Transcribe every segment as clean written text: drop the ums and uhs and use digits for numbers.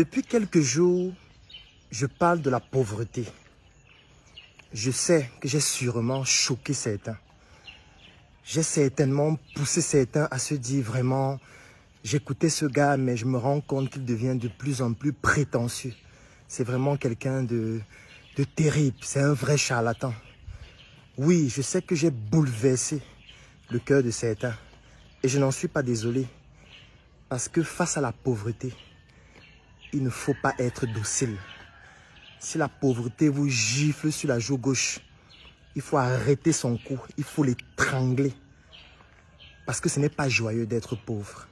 Depuis quelques jours, je parle de la pauvreté. Je sais que j'ai sûrement choqué certains. J'ai certainement poussé certains à se dire vraiment, j'écoutais ce gars, mais je me rends compte qu'il devient de plus en plus prétentieux. C'est vraiment quelqu'un de terrible, c'est un vrai charlatan. Oui, je sais que j'ai bouleversé le cœur de certains et je n'en suis pas désolé. Parce que face à la pauvreté, il ne faut pas être docile. Si la pauvreté vous gifle sur la joue gauche, il faut arrêter son cou, il faut l'étrangler. Parce que ce n'est pas joyeux d'être pauvre.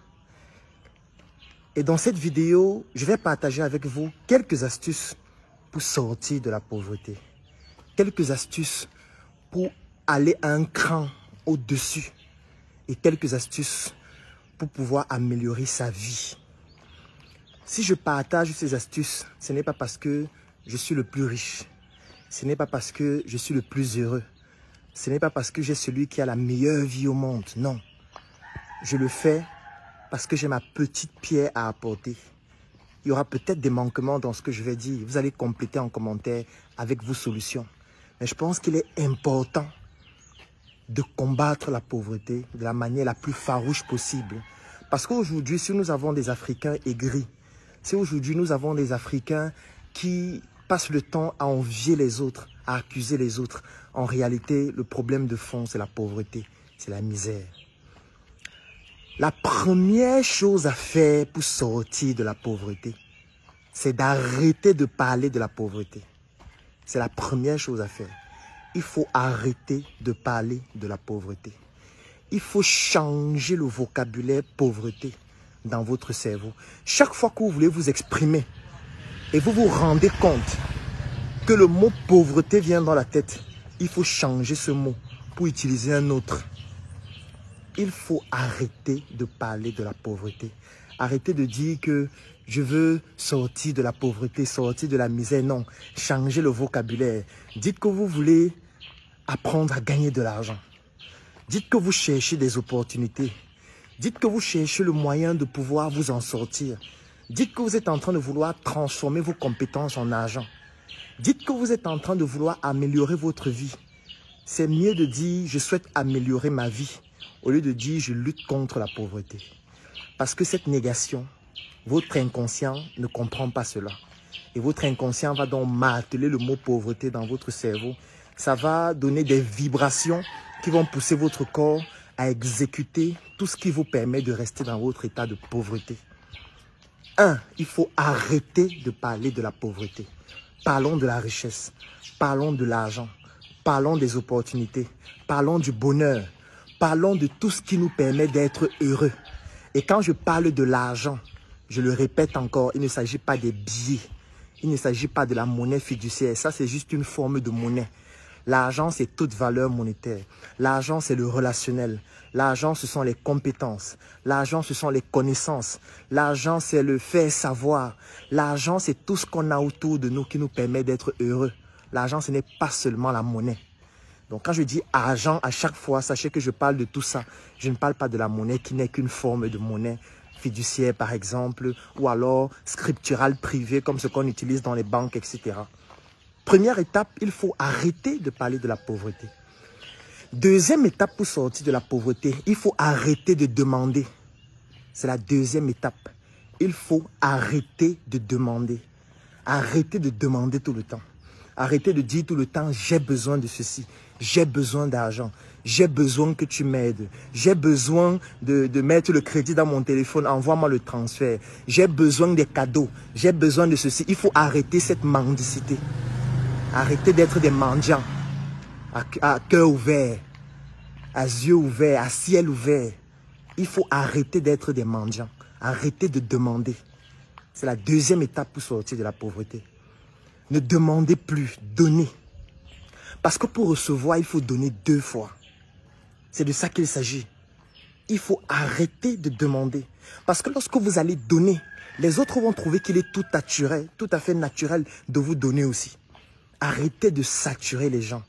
Et dans cette vidéo, je vais partager avec vous quelques astuces pour sortir de la pauvreté. Quelques astuces pour aller un cran au-dessus. Et quelques astuces pour pouvoir améliorer sa vie. Si je partage ces astuces, ce n'est pas parce que je suis le plus riche. Ce n'est pas parce que je suis le plus heureux. Ce n'est pas parce que j'ai celui qui a la meilleure vie au monde. Non. Je le fais parce que j'ai ma petite pierre à apporter. Il y aura peut-être des manquements dans ce que je vais dire. Vous allez compléter en commentaire avec vos solutions. Mais je pense qu'il est important de combattre la pauvreté de la manière la plus farouche possible. Parce qu'aujourd'hui, si nous avons des Africains aigris, si aujourd'hui nous avons des Africains qui passent le temps à envier les autres, à accuser les autres, en réalité, le problème de fond, c'est la pauvreté, c'est la misère. La première chose à faire pour sortir de la pauvreté, c'est d'arrêter de parler de la pauvreté. C'est la première chose à faire. Il faut arrêter de parler de la pauvreté. Il faut changer le vocabulaire pauvreté dans votre cerveau. Chaque fois que vous voulez vous exprimer et vous vous rendez compte que le mot pauvreté vient dans la tête, il faut changer ce mot pour utiliser un autre. Il faut arrêter de parler de la pauvreté. Arrêtez de dire que je veux sortir de la pauvreté, sortir de la misère. Non, changez le vocabulaire. Dites que vous voulez apprendre à gagner de l'argent. Dites que vous cherchez des opportunités. Dites que vous cherchez le moyen de pouvoir vous en sortir. Dites que vous êtes en train de vouloir transformer vos compétences en argent. Dites que vous êtes en train de vouloir améliorer votre vie. C'est mieux de dire je souhaite améliorer ma vie au lieu de dire je lutte contre la pauvreté. Parce que cette négation, votre inconscient ne comprend pas cela. Et votre inconscient va donc marteler le mot pauvreté dans votre cerveau. Ça va donner des vibrations qui vont pousser votre corps à exécuter tout ce qui vous permet de rester dans votre état de pauvreté. 1. Il faut arrêter de parler de la pauvreté. Parlons de la richesse, parlons de l'argent, parlons des opportunités, parlons du bonheur, parlons de tout ce qui nous permet d'être heureux. Et quand je parle de l'argent, je le répète encore, il ne s'agit pas des billets, il ne s'agit pas de la monnaie fiduciaire, ça c'est juste une forme de monnaie. L'argent, c'est toute valeur monétaire. L'argent, c'est le relationnel. L'argent, ce sont les compétences. L'argent, ce sont les connaissances. L'argent, c'est le faire savoir. L'argent, c'est tout ce qu'on a autour de nous qui nous permet d'être heureux. L'argent, ce n'est pas seulement la monnaie. Donc, quand je dis argent, à chaque fois, sachez que je parle de tout ça. Je ne parle pas de la monnaie qui n'est qu'une forme de monnaie fiduciaire, par exemple, ou alors scripturale privée, comme ce qu'on utilise dans les banques, etc. Première étape, il faut arrêter de parler de la pauvreté. Deuxième étape pour sortir de la pauvreté, il faut arrêter de demander. C'est la deuxième étape. Il faut arrêter de demander. Arrêter de demander tout le temps. Arrêtez de dire tout le temps, j'ai besoin de ceci, j'ai besoin d'argent, j'ai besoin que tu m'aides, j'ai besoin de mettre le crédit dans mon téléphone, envoie-moi le transfert, j'ai besoin des cadeaux, j'ai besoin de ceci. Il faut arrêter cette mendicité. Arrêtez d'être des mendiants, à cœur ouvert, à yeux ouverts, à ciel ouvert. Il faut arrêter d'être des mendiants. Arrêtez de demander. C'est la deuxième étape pour sortir de la pauvreté. Ne demandez plus, donnez. Parce que pour recevoir, il faut donner 2 fois. C'est de ça qu'il s'agit. Il faut arrêter de demander. Parce que lorsque vous allez donner, les autres vont trouver qu'il est tout à fait naturel de vous donner aussi. Arrêtez de saturer les gens.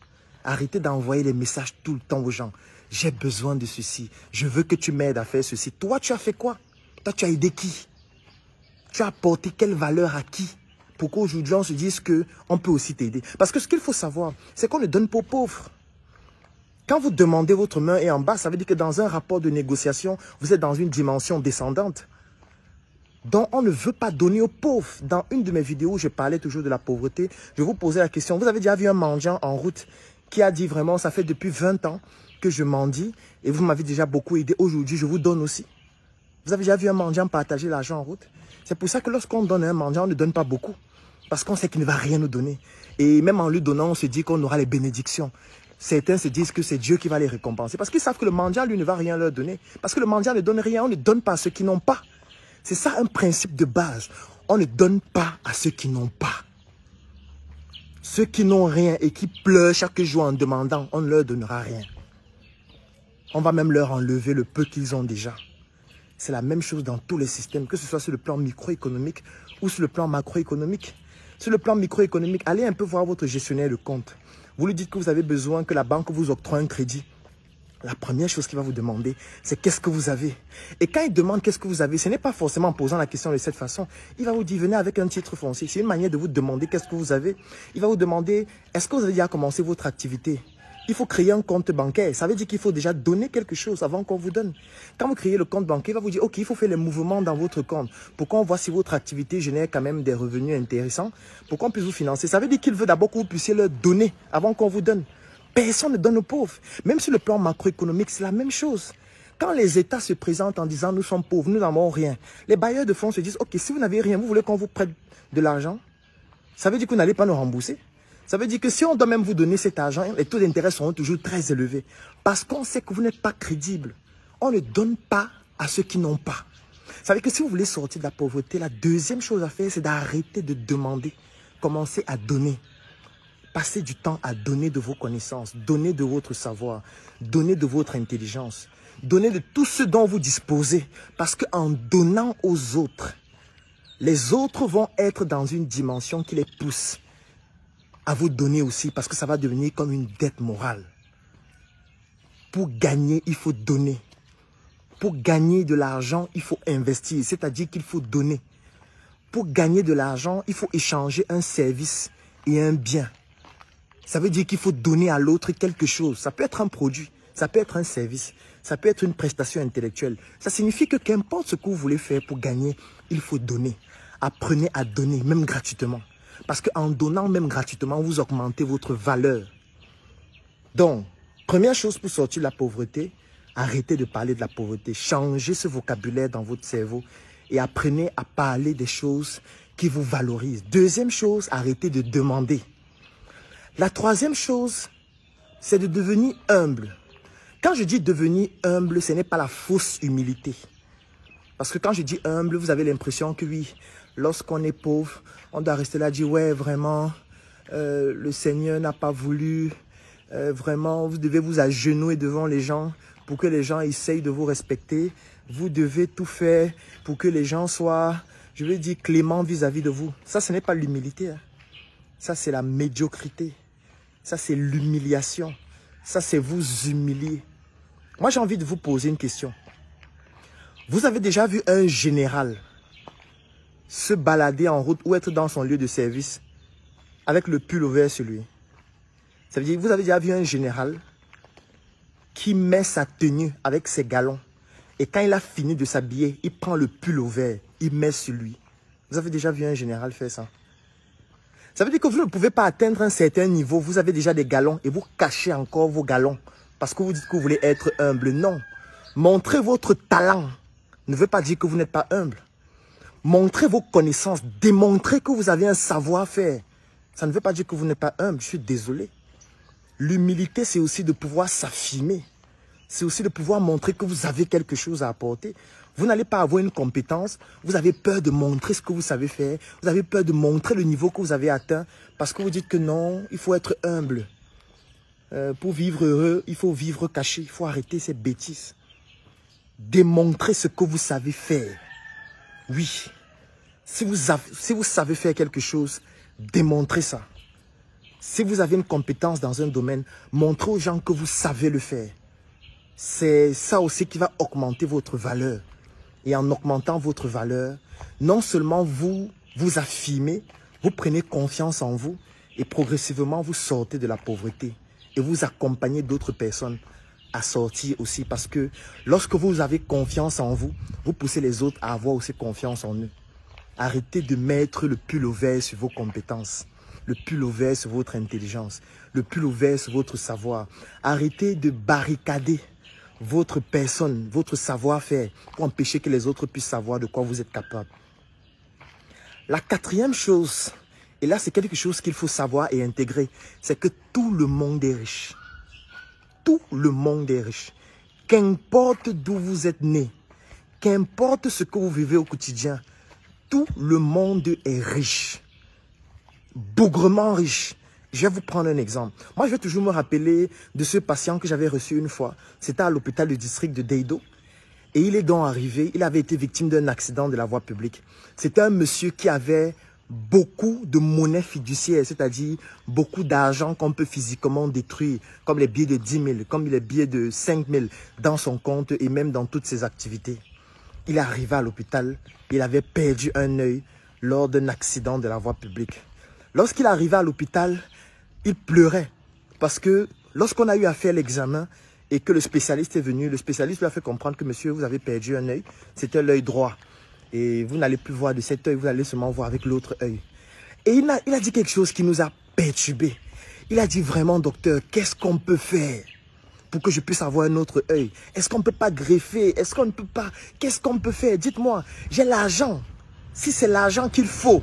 Arrêtez d'envoyer les messages tout le temps aux gens. J'ai besoin de ceci. Je veux que tu m'aides à faire ceci. Toi, tu as fait quoi? Toi, tu as aidé qui? Tu as apporté quelle valeur à qui? Pour qu'aujourd'hui on se dise qu'on peut aussi t'aider. Parce que ce qu'il faut savoir, c'est qu'on ne donne pas aux pauvres. Quand vous demandez votre main est en bas, ça veut dire que dans un rapport de négociation, vous êtes dans une dimension descendante. Donc on ne veut pas donner aux pauvres. Dans une de mes vidéos, je parlais toujours de la pauvreté. Je vous posais la question, vous avez déjà vu un mendiant en route qui a dit vraiment, ça fait depuis 20 ans que je mendie et vous m'avez déjà beaucoup aidé. Aujourd'hui, je vous donne aussi. Vous avez déjà vu un mendiant partager l'argent en route? C'est pour ça que lorsqu'on donne à un mendiant, on ne donne pas beaucoup. Parce qu'on sait qu'il ne va rien nous donner. Et même en lui donnant, on se dit qu'on aura les bénédictions. Certains se disent que c'est Dieu qui va les récompenser. Parce qu'ils savent que le mendiant, lui, ne va rien leur donner. Parce que le mendiant ne donne rien. On ne donne pas à ceux qui n'ont pas. C'est ça un principe de base. On ne donne pas à ceux qui n'ont pas. Ceux qui n'ont rien et qui pleurent chaque jour en demandant, on ne leur donnera rien. On va même leur enlever le peu qu'ils ont déjà. C'est la même chose dans tous les systèmes, que ce soit sur le plan microéconomique ou sur le plan macroéconomique. Sur le plan microéconomique, allez un peu voir votre gestionnaire de compte. Vous lui dites que vous avez besoin que la banque vous octroie un crédit. La première chose qu'il va vous demander, c'est qu'est-ce que vous avez. Et quand il demande qu'est-ce que vous avez, ce n'est pas forcément en posant la question de cette façon. Il va vous dire, venez avec un titre foncier. C'est une manière de vous demander qu'est-ce que vous avez. Il va vous demander, est-ce que vous avez déjà commencé votre activité? Il faut créer un compte bancaire. Ça veut dire qu'il faut déjà donner quelque chose avant qu'on vous donne. Quand vous créez le compte bancaire, il va vous dire, ok, il faut faire les mouvements dans votre compte pour qu'on voit si votre activité génère quand même des revenus intéressants, pour qu'on puisse vous financer. Ça veut dire qu'il veut d'abord que vous puissiez leur donner avant qu'on vous donne. Personne ne donne aux pauvres. Même sur le plan macroéconomique, c'est la même chose. Quand les États se présentent en disant, nous sommes pauvres, nous n'avons rien, les bailleurs de fonds se disent, ok, si vous n'avez rien, vous voulez qu'on vous prête de l'argent? Ça veut dire que vous n'allez pas nous rembourser. Ça veut dire que si on doit même vous donner cet argent, les taux d'intérêt seront toujours très élevés. Parce qu'on sait que vous n'êtes pas crédible. On ne donne pas à ceux qui n'ont pas. Ça veut dire que si vous voulez sortir de la pauvreté, la deuxième chose à faire, c'est d'arrêter de demander. Commencez à donner. Passez du temps à donner de vos connaissances, donner de votre savoir, donner de votre intelligence, donner de tout ce dont vous disposez. Parce qu'en donnant aux autres, les autres vont être dans une dimension qui les pousse à vous donner aussi, parce que ça va devenir comme une dette morale. Pour gagner, il faut donner. Pour gagner de l'argent, il faut investir, c'est-à-dire qu'il faut donner. Pour gagner de l'argent, il faut échanger un service et un bien. Ça veut dire qu'il faut donner à l'autre quelque chose. Ça peut être un produit, ça peut être un service, ça peut être une prestation intellectuelle. Ça signifie que qu'importe ce que vous voulez faire pour gagner, il faut donner. Apprenez à donner, même gratuitement. Parce qu'en donnant même gratuitement, vous augmentez votre valeur. Donc, première chose pour sortir de la pauvreté, arrêtez de parler de la pauvreté. Changez ce vocabulaire dans votre cerveau et apprenez à parler des choses qui vous valorisent. Deuxième chose, arrêtez de demander. La troisième chose, c'est de devenir humble. Quand je dis devenir humble, ce n'est pas la fausse humilité. Parce que quand je dis humble, vous avez l'impression que oui, lorsqu'on est pauvre, on doit rester là et dire, ouais, vraiment, le Seigneur n'a pas voulu, vraiment, vous devez vous agenouiller devant les gens pour que les gens essayent de vous respecter. Vous devez tout faire pour que les gens soient, je veux dire, cléments vis-à-vis de vous. Ça, ce n'est pas l'humilité. Hein. Ça, c'est la médiocrité. Ça, c'est l'humiliation. Ça, c'est vous humilier. Moi, j'ai envie de vous poser une question. Vous avez déjà vu un général se balader en route ou être dans son lieu de service avec le pull ouvert sur lui? Ça veut dire que vous avez déjà vu un général qui met sa tenue avec ses galons et quand il a fini de s'habiller, il prend le pull ouvert, il met sur lui. Vous avez déjà vu un général faire ça? Ça veut dire que vous ne pouvez pas atteindre un certain niveau. Vous avez déjà des galons et vous cachez encore vos galons parce que vous dites que vous voulez être humble. Non. Montrez votre talent ne veut pas dire que vous n'êtes pas humble. Montrez vos connaissances. Démontrez que vous avez un savoir-faire. Ça ne veut pas dire que vous n'êtes pas humble. Je suis désolé. L'humilité, c'est aussi de pouvoir s'affirmer. C'est aussi de pouvoir montrer que vous avez quelque chose à apporter. Vous n'allez pas avoir une compétence, vous avez peur de montrer ce que vous savez faire, vous avez peur de montrer le niveau que vous avez atteint, parce que vous dites que non, il faut être humble. Pour vivre heureux, il faut vivre caché, il faut arrêter ces bêtises. Démontrez ce que vous savez faire. Oui, si vous savez faire quelque chose, démontrez ça. Si vous avez une compétence dans un domaine, montrez aux gens que vous savez le faire. C'est ça aussi qui va augmenter votre valeur. et en augmentant votre valeur, non seulement vous vous affirmez, vous prenez confiance en vous et progressivement vous sortez de la pauvreté et vous accompagnez d'autres personnes à sortir aussi, parce que lorsque vous avez confiance en vous, vous poussez les autres à avoir aussi confiance en eux. Arrêtez de mettre le pull au vert sur vos compétences, le pull au vert sur votre intelligence, le pull au vert sur votre savoir. Arrêtez de barricader votre personne, votre savoir-faire pour empêcher que les autres puissent savoir de quoi vous êtes capable. La quatrième chose, et là c'est quelque chose qu'il faut savoir et intégrer, c'est que tout le monde est riche. Tout le monde est riche. Qu'importe d'où vous êtes né, qu'importe ce que vous vivez au quotidien, tout le monde est riche. Bougrement riche. Je vais vous prendre un exemple. Moi, je vais toujours me rappeler de ce patient que j'avais reçu une fois. C'était à l'hôpital du district de Deido. Et il est donc arrivé, il avait été victime d'un accident de la voie publique. C'était un monsieur qui avait beaucoup de monnaie fiduciaire, c'est-à-dire beaucoup d'argent qu'on peut physiquement détruire, comme les billets de 10 000, comme les billets de 5 000 dans son compte et même dans toutes ses activités. Il est arrivé à l'hôpital, il avait perdu un œil lors d'un accident de la voie publique. Lorsqu'il est arrivé à l'hôpital, il pleurait parce que lorsqu'on a eu à faire l'examen et que le spécialiste est venu, le spécialiste lui a fait comprendre que monsieur, vous avez perdu un œil, c'était l'œil droit. Et vous n'allez plus voir de cet œil, vous allez seulement voir avec l'autre œil. Et il a dit quelque chose qui nous a perturbés. Il a dit vraiment, docteur, qu'est-ce qu'on peut faire pour que je puisse avoir un autre œil? Est-ce qu'on ne peut pas greffer? Est-ce qu'on ne peut pas? Qu'est-ce qu'on peut faire? Dites-moi, j'ai l'argent. Si c'est l'argent qu'il faut,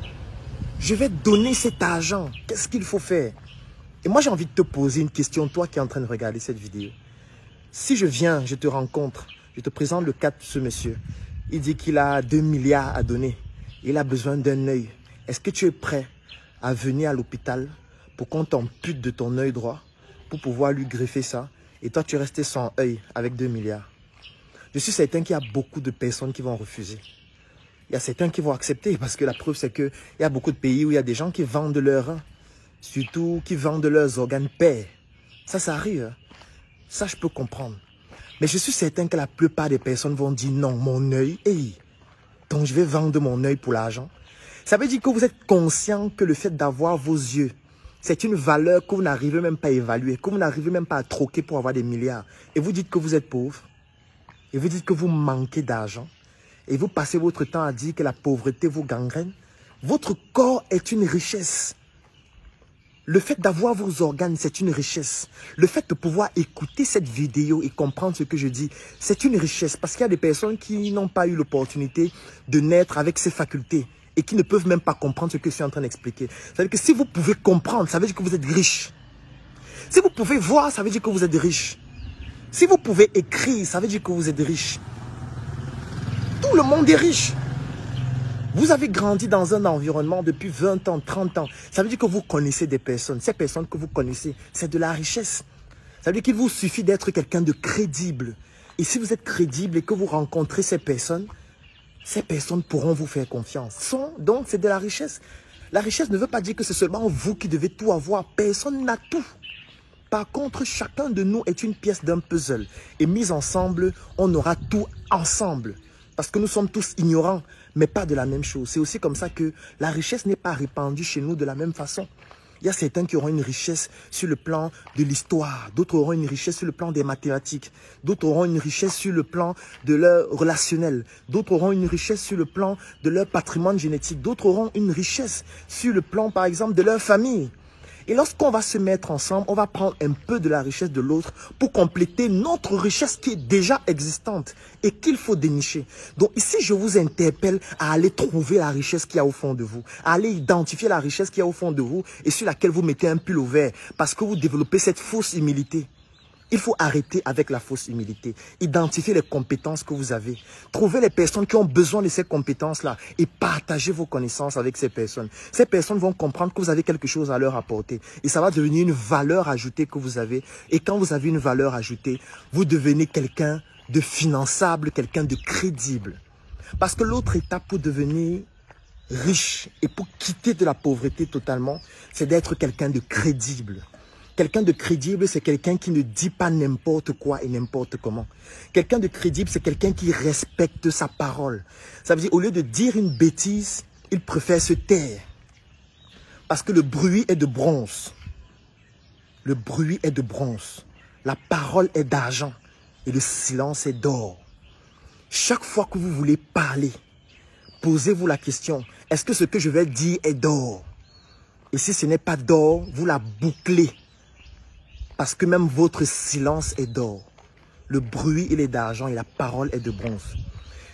je vais donner cet argent. Qu'est-ce qu'il faut faire? Et moi, j'ai envie de te poser une question, toi qui es en train de regarder cette vidéo. Si je viens, je te rencontre, je te présente le cas de ce monsieur. Il dit qu'il a 2 milliards à donner. Il a besoin d'un œil. Est-ce que tu es prêt à venir à l'hôpital pour qu'on t'ampute de ton œil droit pour pouvoir lui greffer ça? Et toi, tu es resté sans œil avec 2 milliards. Je suis certain qu'il y a beaucoup de personnes qui vont refuser. Il y a certains qui vont accepter parce que la preuve, c'est qu'il y a beaucoup de pays où il y a des gens qui vendent leurs reins. Surtout qui vendent leurs organes pairs. Ça arrive. Ça, je peux comprendre. Mais je suis certain que la plupart des personnes vont dire non, mon œil, hey, donc je vais vendre mon œil pour l'argent. Ça veut dire que vous êtes conscient que le fait d'avoir vos yeux, c'est une valeur que vous n'arrivez même pas à évaluer, que vous n'arrivez même pas à troquer pour avoir des milliards. Et vous dites que vous êtes pauvre. Et vous dites que vous manquez d'argent. Et vous passez votre temps à dire que la pauvreté vous gangrène. Votre corps est une richesse. Le fait d'avoir vos organes, c'est une richesse. Le fait de pouvoir écouter cette vidéo et comprendre ce que je dis, c'est une richesse. Parce qu'il y a des personnes qui n'ont pas eu l'opportunité de naître avec ces facultés et qui ne peuvent même pas comprendre ce que je suis en train d'expliquer. Ça veut dire que si vous pouvez comprendre, ça veut dire que vous êtes riche. Si vous pouvez voir, ça veut dire que vous êtes riche. Si vous pouvez écrire, ça veut dire que vous êtes riche. Tout le monde est riche. Vous avez grandi dans un environnement depuis 20 ans, 30 ans. Ça veut dire que vous connaissez des personnes. Ces personnes que vous connaissez, c'est de la richesse. Ça veut dire qu'il vous suffit d'être quelqu'un de crédible. Et si vous êtes crédible et que vous rencontrez ces personnes pourront vous faire confiance. Donc, c'est de la richesse. La richesse ne veut pas dire que c'est seulement vous qui devez tout avoir. Personne n'a tout. Par contre, chacun de nous est une pièce d'un puzzle. Et mis ensemble, on aura tout ensemble. Parce que nous sommes tous ignorants, mais pas de la même chose. C'est aussi comme ça que la richesse n'est pas répandue chez nous de la même façon. Il y a certains qui auront une richesse sur le plan de l'histoire, d'autres auront une richesse sur le plan des mathématiques, d'autres auront une richesse sur le plan de leur relationnel, d'autres auront une richesse sur le plan de leur patrimoine génétique, d'autres auront une richesse sur le plan, par exemple, de leur famille. Et lorsqu'on va se mettre ensemble, on va prendre un peu de la richesse de l'autre pour compléter notre richesse qui est déjà existante et qu'il faut dénicher. Donc ici, je vous interpelle à aller trouver la richesse qu'il y a au fond de vous, à aller identifier la richesse qu'il y a au fond de vous et sur laquelle vous mettez un pull au vert parce que vous développez cette fausse humilité. Il faut arrêter avec la fausse humilité. Identifier les compétences que vous avez. Trouver les personnes qui ont besoin de ces compétences-là et partager vos connaissances avec ces personnes. Ces personnes vont comprendre que vous avez quelque chose à leur apporter. Et ça va devenir une valeur ajoutée que vous avez. Et quand vous avez une valeur ajoutée, vous devenez quelqu'un de finançable, quelqu'un de crédible. Parce que l'autre étape pour devenir riche et pour quitter de la pauvreté totalement, c'est d'être quelqu'un de crédible. Quelqu'un de crédible, c'est quelqu'un qui ne dit pas n'importe quoi et n'importe comment. Quelqu'un de crédible, c'est quelqu'un qui respecte sa parole. Ça veut dire, au lieu de dire une bêtise, il préfère se taire. Parce que le bruit est de bronze. Le bruit est de bronze. La parole est d'argent. Et le silence est d'or. Chaque fois que vous voulez parler, posez-vous la question, est-ce que ce que je vais dire est d'or? Et si ce n'est pas d'or, vous la bouclez. Parce que même votre silence est d'or. Le bruit, il est d'argent et la parole est de bronze.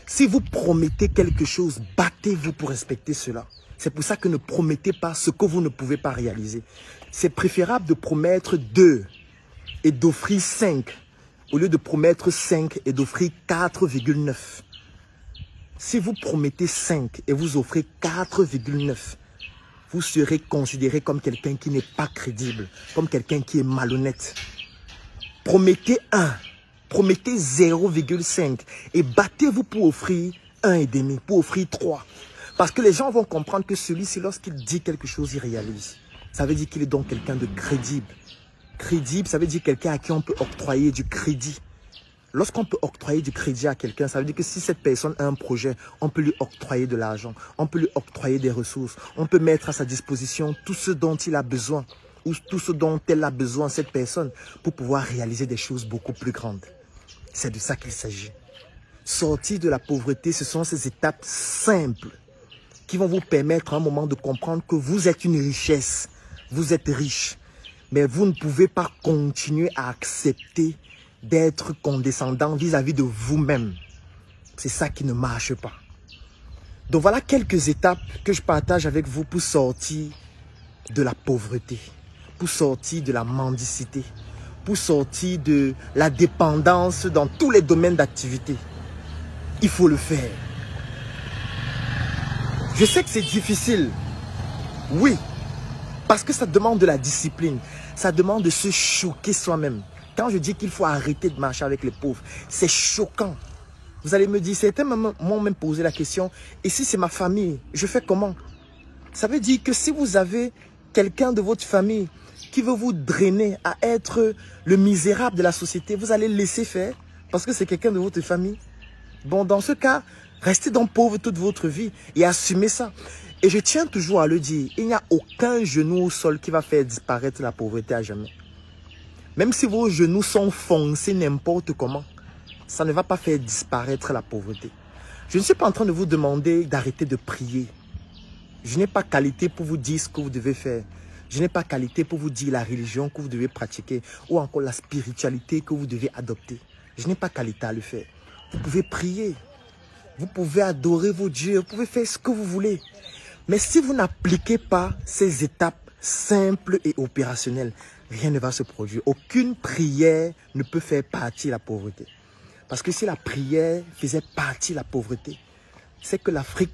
Si vous promettez quelque chose, battez-vous pour respecter cela. C'est pour ça que ne promettez pas ce que vous ne pouvez pas réaliser. C'est préférable de promettre 2 et d'offrir 5, au lieu de promettre 5 et d'offrir 4,9. Si vous promettez 5 et vous offrez 4,9, vous serez considéré comme quelqu'un qui n'est pas crédible, comme quelqu'un qui est malhonnête. Promettez 1, promettez 0,5 et battez-vous pour offrir 1,5, pour offrir 3. Parce que les gens vont comprendre que celui-ci, lorsqu'il dit quelque chose, il réalise. Ça veut dire qu'il est donc quelqu'un de crédible. Crédible, ça veut dire quelqu'un à qui on peut octroyer du crédit. Lorsqu'on peut octroyer du crédit à quelqu'un, ça veut dire que si cette personne a un projet, on peut lui octroyer de l'argent, on peut lui octroyer des ressources, on peut mettre à sa disposition tout ce dont il a besoin ou tout ce dont elle a besoin, cette personne, pour pouvoir réaliser des choses beaucoup plus grandes. C'est de ça qu'il s'agit. Sortir de la pauvreté, ce sont ces étapes simples qui vont vous permettre à un moment de comprendre que vous êtes une richesse, vous êtes riche, mais vous ne pouvez pas continuer à accepter d'être condescendant vis-à-vis de vous-même. C'est ça qui ne marche pas. Donc voilà quelques étapes que je partage avec vous pour sortir de la pauvreté, pour sortir de la mendicité, pour sortir de la dépendance dans tous les domaines d'activité. Il faut le faire. Je sais que c'est difficile. Oui, parce que ça demande de la discipline. Ça demande de se choquer soi-même. Quand je dis qu'il faut arrêter de marcher avec les pauvres, c'est choquant. Vous allez me dire, certains m'ont même posé la question, et si c'est ma famille, je fais comment? Ça veut dire que si vous avez quelqu'un de votre famille qui veut vous drainer à être le misérable de la société, vous allez le laisser faire parce que c'est quelqu'un de votre famille. Bon, dans ce cas, restez donc pauvre toute votre vie et assumez ça. Et je tiens toujours à le dire, il n'y a aucun genou au sol qui va faire disparaître la pauvreté à jamais. Même si vos genoux sont foncés n'importe comment, ça ne va pas faire disparaître la pauvreté. Je ne suis pas en train de vous demander d'arrêter de prier. Je n'ai pas qualité pour vous dire ce que vous devez faire. Je n'ai pas qualité pour vous dire la religion que vous devez pratiquer ou encore la spiritualité que vous devez adopter. Je n'ai pas qualité à le faire. Vous pouvez prier. Vous pouvez adorer vos dieux. Vous pouvez faire ce que vous voulez. Mais si vous n'appliquez pas ces étapes simples et opérationnelles, rien ne va se produire. Aucune prière ne peut faire partie de la pauvreté. Parce que si la prière faisait partie de la pauvreté, c'est que l'Afrique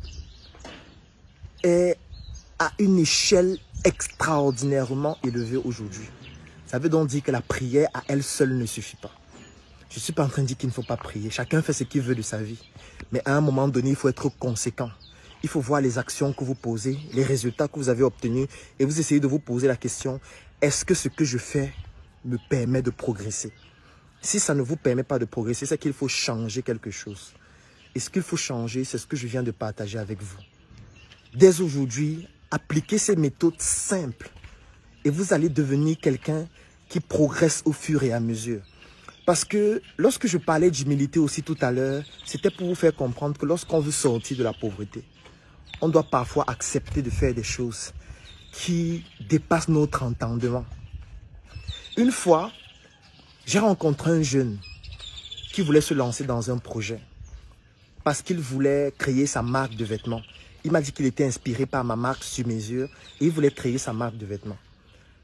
est à une échelle extraordinairement élevée aujourd'hui. Ça veut donc dire que la prière à elle seule ne suffit pas. Je ne suis pas en train de dire qu'il ne faut pas prier. Chacun fait ce qu'il veut de sa vie. Mais à un moment donné, il faut être conséquent. Il faut voir les actions que vous posez, les résultats que vous avez obtenus et vous essayez de vous poser la question, est-ce que ce que je fais me permet de progresser? Si ça ne vous permet pas de progresser, c'est qu'il faut changer quelque chose. Et ce qu'il faut changer, c'est ce que je viens de partager avec vous. Dès aujourd'hui, appliquez ces méthodes simples et vous allez devenir quelqu'un qui progresse au fur et à mesure. Parce que lorsque je parlais d'humilité aussi tout à l'heure, c'était pour vous faire comprendre que lorsqu'on veut sortir de la pauvreté, on doit parfois accepter de faire des choses qui dépassent notre entendement. Une fois, j'ai rencontré un jeune qui voulait se lancer dans un projet parce qu'il voulait créer sa marque de vêtements. Il m'a dit qu'il était inspiré par ma marque sur mesure et il voulait créer sa marque de vêtements.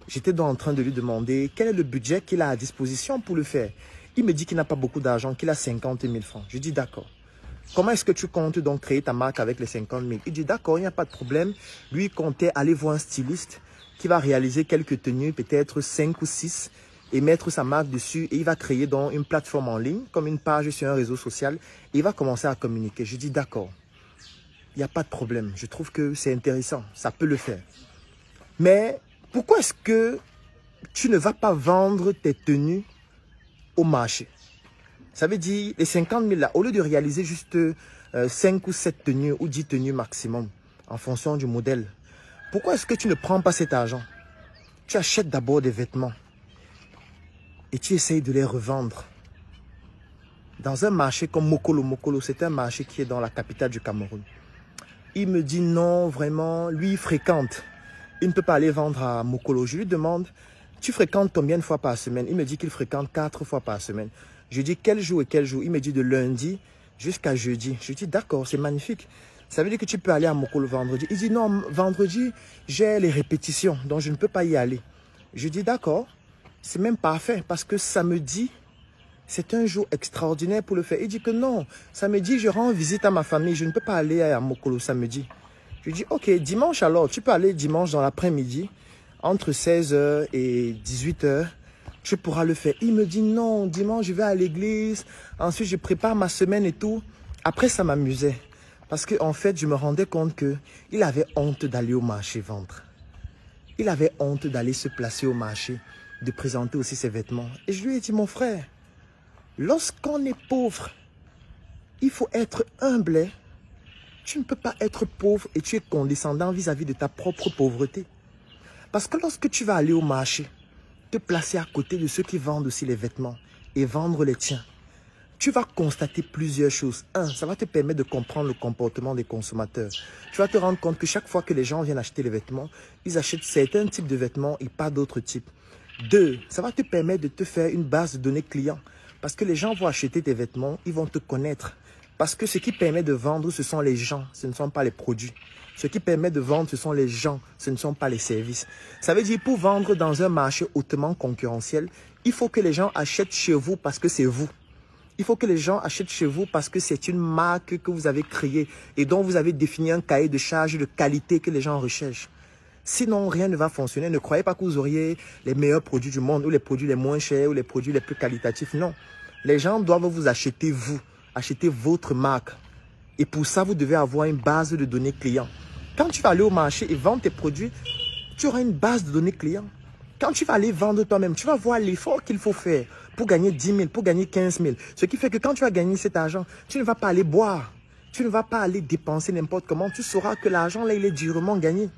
J'étais donc en train de lui demander quel est le budget qu'il a à disposition pour le faire. Il me dit qu'il n'a pas beaucoup d'argent, qu'il a 50 000 francs. Je dis d'accord. Comment est-ce que tu comptes donc créer ta marque avec les 50 000? Il dit d'accord, il n'y a pas de problème. Lui, il comptait aller voir un styliste qui va réaliser quelques tenues, peut-être 5 ou 6, et mettre sa marque dessus. Et il va créer donc une plateforme en ligne, comme une page sur un réseau social. Et il va commencer à communiquer. Je dis d'accord, il n'y a pas de problème. Je trouve que c'est intéressant, ça peut le faire. Mais pourquoi est-ce que tu ne vas pas vendre tes tenues au marché. Ça veut dire, les 50 000 là, au lieu de réaliser juste 5 ou 7 tenues ou 10 tenues maximum, en fonction du modèle, pourquoi est-ce que tu ne prends pas cet argent? Tu achètes d'abord des vêtements et tu essayes de les revendre. Dans un marché comme Mokolo, c'est un marché qui est dans la capitale du Cameroun. Il me dit non, vraiment, lui il fréquente. Il ne peut pas aller vendre à Mokolo. Je lui demande, tu fréquentes combien de fois par semaine? Il me dit qu'il fréquente 4 fois par semaine. Je lui dis quel jour et quel jour? Il me dit de lundi jusqu'à jeudi. Je lui dis d'accord, c'est magnifique. Ça veut dire que tu peux aller à Mokolo vendredi. Il dit non, vendredi, j'ai les répétitions, donc je ne peux pas y aller. Je dis d'accord, c'est même parfait parce que samedi, c'est un jour extraordinaire pour le faire. Il dit que non, samedi, je rends visite à ma famille, je ne peux pas aller à Mokolo samedi. Je dis ok, dimanche alors, tu peux aller dimanche dans l'après-midi, entre 16h et 18h, tu pourras le faire. Il me dit non, dimanche, je vais à l'église, ensuite je prépare ma semaine et tout. Après, ça m'amusait. Parce qu'en fait, je me rendais compte qu'il avait honte d'aller au marché vendre. Il avait honte d'aller se placer au marché, de présenter aussi ses vêtements. Et je lui ai dit, mon frère, lorsqu'on est pauvre, il faut être humble. Tu ne peux pas être pauvre et tu es condescendant vis-à-vis de ta propre pauvreté. Parce que lorsque tu vas aller au marché, te placer à côté de ceux qui vendent aussi les vêtements et vendre les tiens, tu vas constater plusieurs choses. Un, ça va te permettre de comprendre le comportement des consommateurs. Tu vas te rendre compte que chaque fois que les gens viennent acheter les vêtements, ils achètent certains types de vêtements et pas d'autres types. Deux, ça va te permettre de te faire une base de données clients. Parce que les gens vont acheter tes vêtements, ils vont te connaître. Parce que ce qui permet de vendre, ce sont les gens, ce ne sont pas les produits. Ce qui permet de vendre, ce sont les gens, ce ne sont pas les services. Ça veut dire pour vendre dans un marché hautement concurrentiel, il faut que les gens achètent chez vous parce que c'est vous. Il faut que les gens achètent chez vous parce que c'est une marque que vous avez créée et dont vous avez défini un cahier de charge de qualité que les gens recherchent. Sinon, rien ne va fonctionner. Ne croyez pas que vous auriez les meilleurs produits du monde ou les produits les moins chers ou les produits les plus qualitatifs. Non. Les gens doivent vous acheter vous, acheter votre marque. Et pour ça, vous devez avoir une base de données clients. Quand tu vas aller au marché et vendre tes produits, tu auras une base de données clients. Quand tu vas aller vendre toi-même, tu vas voir l'effort qu'il faut faire pour gagner 10 000, pour gagner 15 000. Ce qui fait que quand tu vas gagner cet argent, tu ne vas pas aller boire. Tu ne vas pas aller dépenser n'importe comment. Tu sauras que l'argent, là, il est durement gagné.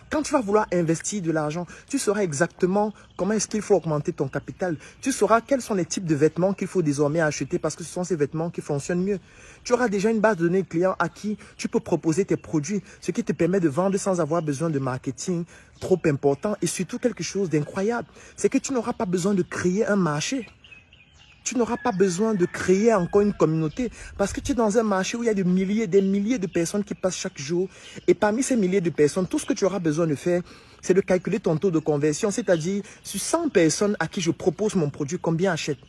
Quand tu vas vouloir investir de l'argent, tu sauras exactement comment est-ce qu'il faut augmenter ton capital. Tu sauras quels sont les types de vêtements qu'il faut désormais acheter parce que ce sont ces vêtements qui fonctionnent mieux. Tu auras déjà une base de données clients à qui tu peux proposer tes produits, ce qui te permet de vendre sans avoir besoin de marketing trop important et surtout quelque chose d'incroyable. C'est que tu n'auras pas besoin de créer un marché. Tu n'auras pas besoin de créer encore une communauté parce que tu es dans un marché où il y a des milliers de personnes qui passent chaque jour. Et parmi ces milliers de personnes, tout ce que tu auras besoin de faire, c'est de calculer ton taux de conversion. C'est-à-dire, sur 100 personnes à qui je propose mon produit, combien achètent?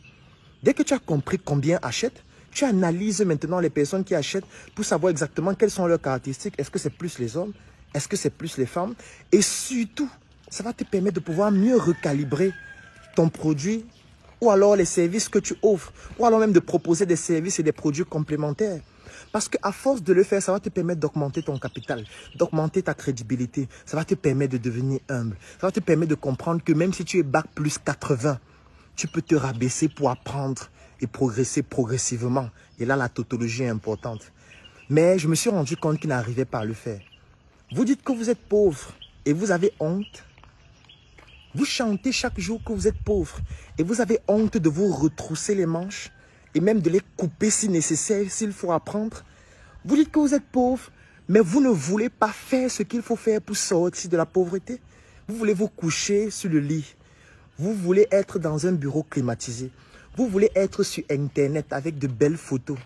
Dès que tu as compris combien achètent, tu analyses maintenant les personnes qui achètent pour savoir exactement quelles sont leurs caractéristiques. Est-ce que c'est plus les hommes? Est-ce que c'est plus les femmes? Et surtout, ça va te permettre de pouvoir mieux recalibrer ton produit ou alors les services que tu offres, ou alors même de proposer des services et des produits complémentaires. Parce qu'à force de le faire, ça va te permettre d'augmenter ton capital, d'augmenter ta crédibilité. Ça va te permettre de devenir humble. Ça va te permettre de comprendre que même si tu es bac plus 80, tu peux te rabaisser pour apprendre et progresser progressivement. Et là, la tautologie est importante. Mais je me suis rendu compte qu'il n'arrivait pas à le faire. Vous dites que vous êtes pauvre et vous avez honte. Vous chantez chaque jour que vous êtes pauvre et vous avez honte de vous retrousser les manches et même de les couper si nécessaire, s'il faut apprendre. Vous dites que vous êtes pauvre, mais vous ne voulez pas faire ce qu'il faut faire pour sortir de la pauvreté. Vous voulez vous coucher sur le lit. Vous voulez être dans un bureau climatisé. Vous voulez être sur Internet avec de belles photos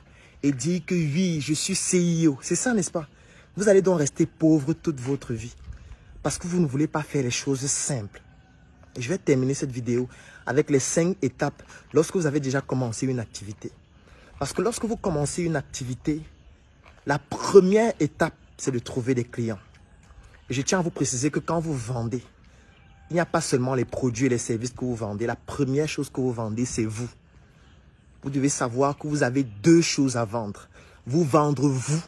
et dire que oui, je suis CEO. C'est ça, n'est-ce pas? Vous allez donc rester pauvre toute votre vie parce que vous ne voulez pas faire les choses simples. Et je vais terminer cette vidéo avec les 5 étapes lorsque vous avez déjà commencé une activité. Parce que lorsque vous commencez une activité, la première étape, c'est de trouver des clients. Et je tiens à vous préciser que quand vous vendez, il n'y a pas seulement les produits et les services que vous vendez. La première chose que vous vendez, c'est vous. Vous devez savoir que vous avez 2 choses à vendre. Vous vendre vous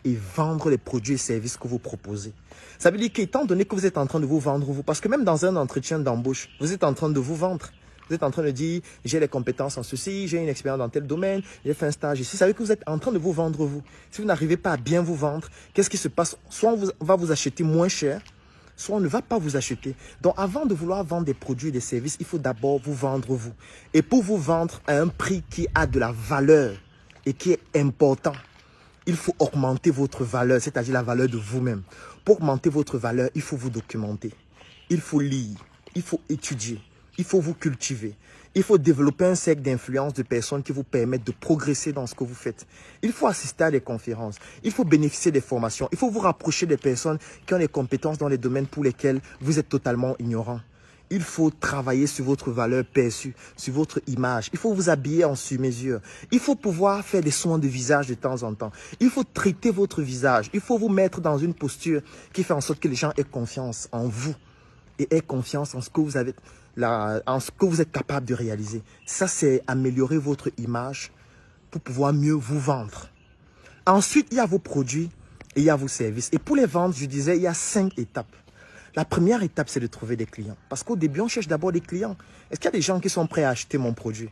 et vendre les produits et services que vous proposez. Ça veut dire qu'étant donné que vous êtes en train de vous vendre, vous, parce que même dans un entretien d'embauche, vous êtes en train de vous vendre. Vous êtes en train de dire, j'ai les compétences en ceci, j'ai une expérience dans tel domaine, j'ai fait un stage ici. Vous savez que vous êtes en train de vous vendre vous. Si vous n'arrivez pas à bien vous vendre, qu'est-ce qui se passe? Soit on va vous acheter moins cher, soit on ne va pas vous acheter. Donc avant de vouloir vendre des produits et des services, il faut d'abord vous vendre vous. Et pour vous vendre à un prix qui a de la valeur et qui est important, il faut augmenter votre valeur, c'est-à-dire la valeur de vous-même. Pour augmenter votre valeur, il faut vous documenter. Il faut lire, il faut étudier. Il faut vous cultiver. Il faut développer un cercle d'influence de personnes qui vous permettent de progresser dans ce que vous faites. Il faut assister à des conférences. Il faut bénéficier des formations. Il faut vous rapprocher des personnes qui ont des compétences dans les domaines pour lesquels vous êtes totalement ignorant. Il faut travailler sur votre valeur perçue, sur votre image. Il faut vous habiller en sur-mesure. Il faut pouvoir faire des soins de visage de temps en temps. Il faut traiter votre visage. Il faut vous mettre dans une posture qui fait en sorte que les gens aient confiance en vous et aient confiance en ce que vous avez, en ce que vous êtes capable de réaliser. Ça, c'est améliorer votre image pour pouvoir mieux vous vendre. Ensuite, il y a vos produits et il y a vos services. Et pour les vendre, je disais, il y a 5 étapes. La première étape, c'est de trouver des clients. Parce qu'au début, on cherche d'abord des clients. Est-ce qu'il y a des gens qui sont prêts à acheter mon produit?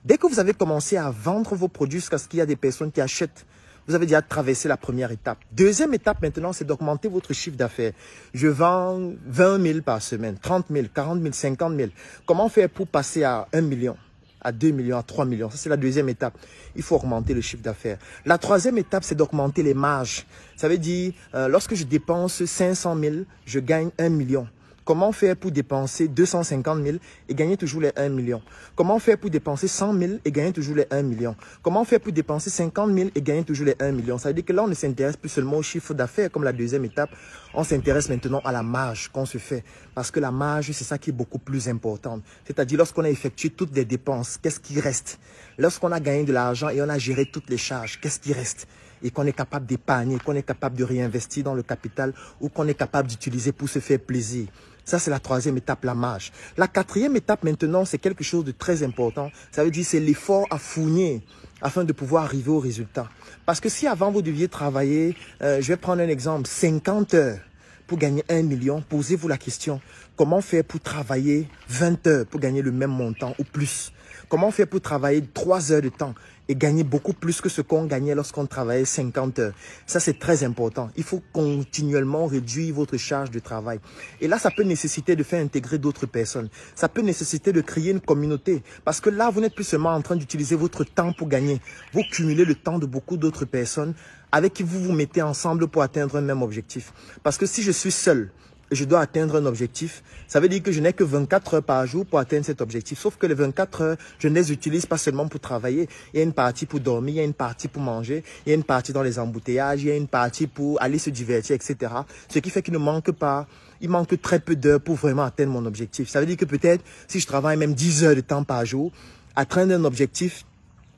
Dès que vous avez commencé à vendre vos produits jusqu'à ce qu'il y a des personnes qui achètent, vous avez déjà traversé la première étape. Deuxième étape maintenant, c'est d'augmenter votre chiffre d'affaires. Je vends 20 000 par semaine, 30 000, 40 000, 50 000. Comment faire pour passer à 1 million, à 2 millions, à 3 millions? Ça, c'est la deuxième étape. Il faut augmenter le chiffre d'affaires. La troisième étape, c'est d'augmenter les marges. Ça veut dire, lorsque je dépense 500 000, je gagne 1 million. Comment faire pour dépenser 250 000 et gagner toujours les 1 million? Comment faire pour dépenser 100 000 et gagner toujours les 1 million? Comment faire pour dépenser 50 000 et gagner toujours les 1 million? Ça veut dire que là, on ne s'intéresse plus seulement au chiffre d'affaires comme la deuxième étape. On s'intéresse maintenant à la marge qu'on se fait. Parce que la marge, c'est ça qui est beaucoup plus important. C'est-à-dire, lorsqu'on a effectué toutes les dépenses, qu'est-ce qui reste? Lorsqu'on a gagné de l'argent et on a géré toutes les charges, qu'est-ce qui reste? Et qu'on est capable d'épargner, qu'on est capable de réinvestir dans le capital ou qu'on est capable d'utiliser pour se faire plaisir. Ça, c'est la troisième étape, la marge. La quatrième étape maintenant, c'est quelque chose de très important. Ça veut dire c'est l'effort à fournir afin de pouvoir arriver au résultat. Parce que si avant vous deviez travailler, je vais prendre un exemple, 50 heures pour gagner 1 million, posez-vous la question, comment faire pour travailler 20 heures pour gagner le même montant ou plus? Comment faire pour travailler 3 heures de temps et gagner beaucoup plus que ce qu'on gagnait lorsqu'on travaillait 50 heures? Ça, c'est très important. Il faut continuellement réduire votre charge de travail. Et là, ça peut nécessiter de faire intégrer d'autres personnes. Ça peut nécessiter de créer une communauté. Parce que là, vous n'êtes plus seulement en train d'utiliser votre temps pour gagner. Vous cumulez le temps de beaucoup d'autres personnes avec qui vous vous mettez ensemble pour atteindre un même objectif. Parce que si je suis seul, et je dois atteindre un objectif, ça veut dire que je n'ai que 24 heures par jour pour atteindre cet objectif. Sauf que les 24 heures, je ne les utilise pas seulement pour travailler. Il y a une partie pour dormir, il y a une partie pour manger, il y a une partie dans les embouteillages, il y a une partie pour aller se divertir, etc. Ce qui fait qu'il ne manque pas, il manque très peu d'heures pour vraiment atteindre mon objectif. Ça veut dire que peut-être, si je travaille même 10 heures de temps par jour, atteindre un objectif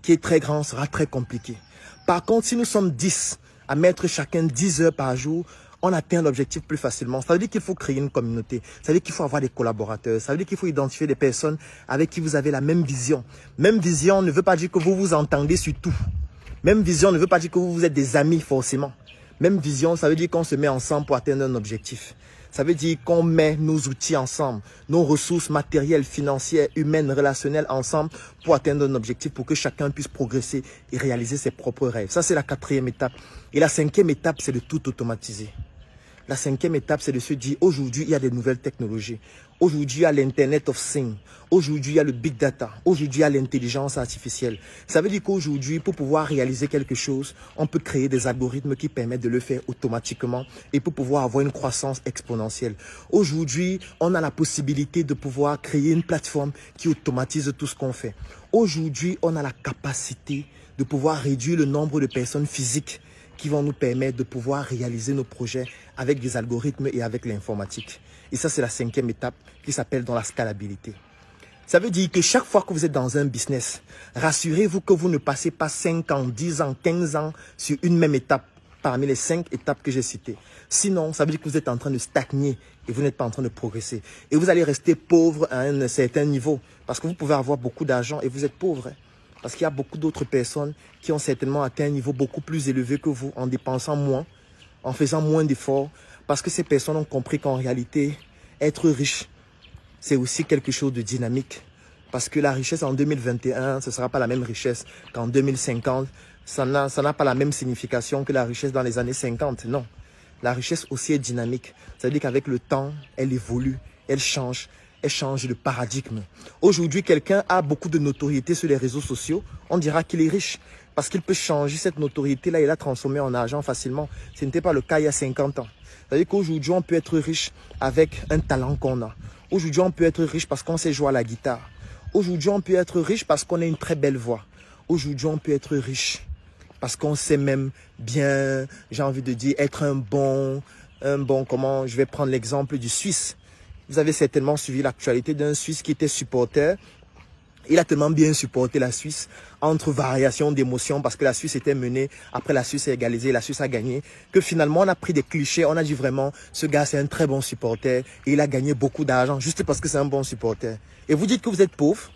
qui est très grand sera très compliqué. Par contre, si nous sommes 10 à mettre chacun 10 heures par jour, on atteint l'objectif plus facilement. Ça veut dire qu'il faut créer une communauté. Ça veut dire qu'il faut avoir des collaborateurs. Ça veut dire qu'il faut identifier des personnes avec qui vous avez la même vision. Même vision ne veut pas dire que vous vous entendez sur tout. Même vision ne veut pas dire que vous êtes des amis forcément. Même vision, ça veut dire qu'on se met ensemble pour atteindre un objectif. Ça veut dire qu'on met nos outils ensemble, nos ressources matérielles, financières, humaines, relationnelles ensemble pour atteindre un objectif, pour que chacun puisse progresser et réaliser ses propres rêves. Ça, c'est la quatrième étape. Et la cinquième étape, c'est de tout automatiser. La cinquième étape, c'est de se dire, aujourd'hui, il y a des nouvelles technologies. Aujourd'hui, il y a l'Internet of Things. Aujourd'hui, il y a le Big Data. Aujourd'hui, il y a l'intelligence artificielle. Ça veut dire qu'aujourd'hui, pour pouvoir réaliser quelque chose, on peut créer des algorithmes qui permettent de le faire automatiquement et pour pouvoir avoir une croissance exponentielle. Aujourd'hui, on a la possibilité de pouvoir créer une plateforme qui automatise tout ce qu'on fait. Aujourd'hui, on a la capacité de pouvoir réduire le nombre de personnes physiques qui vont nous permettre de pouvoir réaliser nos projets avec des algorithmes et avec l'informatique. Et ça, c'est la cinquième étape qui s'appelle dans la scalabilité. Ça veut dire que chaque fois que vous êtes dans un business, rassurez-vous que vous ne passez pas 5 ans, 10 ans, 15 ans sur une même étape parmi les 5 étapes que j'ai citées. Sinon, ça veut dire que vous êtes en train de stagner et vous n'êtes pas en train de progresser. Et vous allez rester pauvre à un certain niveau parce que vous pouvez avoir beaucoup d'argent et vous êtes pauvre. Parce qu'il y a beaucoup d'autres personnes qui ont certainement atteint un niveau beaucoup plus élevé que vous en dépensant moins, en faisant moins d'efforts. Parce que ces personnes ont compris qu'en réalité, être riche, c'est aussi quelque chose de dynamique. Parce que la richesse en 2021, ce ne sera pas la même richesse qu'en 2050. Ça n'a pas la même signification que la richesse dans les années 50. Non. La richesse aussi est dynamique. C'est-à-dire qu'avec le temps, elle évolue, elle change de paradigme. Aujourd'hui, quelqu'un a beaucoup de notoriété sur les réseaux sociaux. On dira qu'il est riche parce qu'il peut changer cette notoriété-là et la transformer en argent facilement. Ce n'était pas le cas il y a 50 ans. C'est-à-dire qu'aujourd'hui, on peut être riche avec un talent qu'on a. Aujourd'hui, on peut être riche parce qu'on sait jouer à la guitare. Aujourd'hui, on peut être riche parce qu'on a une très belle voix. Aujourd'hui, on peut être riche parce qu'on sait même bien, j'ai envie de dire, être un bon, comment, je vais prendre l'exemple du Suisse. Vous avez certainement suivi l'actualité d'un Suisse qui était supporter. Il a tellement bien supporté la Suisse entre variations d'émotions parce que la Suisse était menée, après la Suisse a égalisé, la Suisse a gagné, que finalement on a pris des clichés, on a dit vraiment, ce gars c'est un très bon supporter et il a gagné beaucoup d'argent juste parce que c'est un bon supporter. Et vous dites que vous êtes pauvre?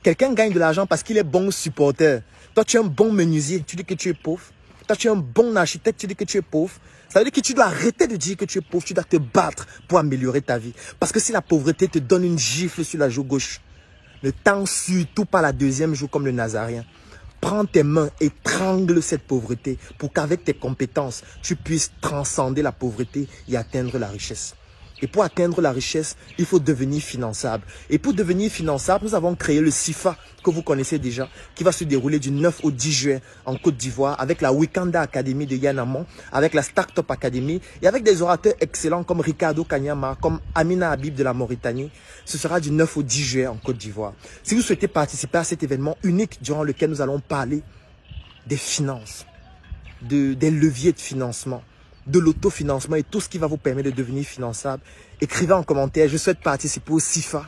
Quelqu'un gagne de l'argent parce qu'il est bon supporter. Toi tu es un bon menuisier, tu dis que tu es pauvre. Toi tu es un bon architecte, tu dis que tu es pauvre. Ça veut dire que tu dois arrêter de dire que tu es pauvre, tu dois te battre pour améliorer ta vie. Parce que si la pauvreté te donne une gifle sur la joue gauche, ne tends surtout pas la deuxième joue comme le Nazarien. Prends tes mains, étrangle cette pauvreté pour qu'avec tes compétences, tu puisses transcender la pauvreté et atteindre la richesse. Et pour atteindre la richesse, il faut devenir finançable. Et pour devenir finançable, nous avons créé le CIFA, que vous connaissez déjà, qui va se dérouler du 9 au 10 juin en Côte d'Ivoire, avec la Wikanda Academy de Yann Amon, avec la Startup Academy, et avec des orateurs excellents comme Ricardo Kanyama, comme Amina Habib de la Mauritanie. Ce sera du 9 au 10 juin en Côte d'Ivoire. Si vous souhaitez participer à cet événement unique durant lequel nous allons parler des finances, des leviers de financement, de l'autofinancement et tout ce qui va vous permettre de devenir finançable, écrivez en commentaire, je souhaite participer au CIFA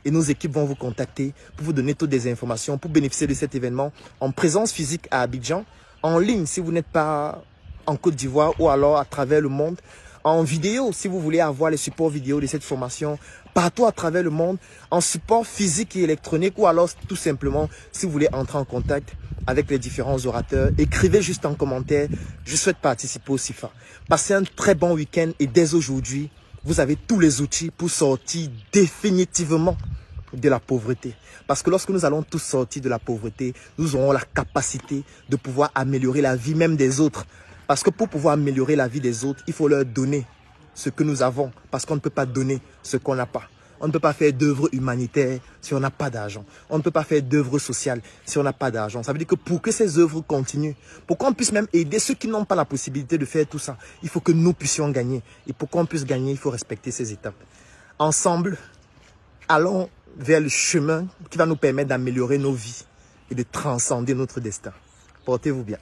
et nos équipes vont vous contacter pour vous donner toutes les informations, pour bénéficier de cet événement en présence physique à Abidjan, en ligne si vous n'êtes pas en Côte d'Ivoire ou alors à travers le monde, en vidéo si vous voulez avoir les supports vidéo de cette formation partout à travers le monde, en support physique et électronique ou alors tout simplement si vous voulez entrer en contact avec les différents orateurs, écrivez juste en commentaire, je souhaite participer au CIFA. Passez un très bon week-end et dès aujourd'hui, vous avez tous les outils pour sortir définitivement de la pauvreté. Parce que lorsque nous allons tous sortir de la pauvreté, nous aurons la capacité de pouvoir améliorer la vie même des autres. Parce que pour pouvoir améliorer la vie des autres, il faut leur donner ce que nous avons. Parce qu'on ne peut pas donner ce qu'on n'a pas. On ne peut pas faire d'œuvres humanitaires si on n'a pas d'argent. On ne peut pas faire d'œuvres sociales si on n'a pas d'argent. Ça veut dire que pour que ces œuvres continuent, pour qu'on puisse même aider ceux qui n'ont pas la possibilité de faire tout ça, il faut que nous puissions gagner. Et pour qu'on puisse gagner, il faut respecter ces étapes. Ensemble, allons vers le chemin qui va nous permettre d'améliorer nos vies et de transcender notre destin. Portez-vous bien.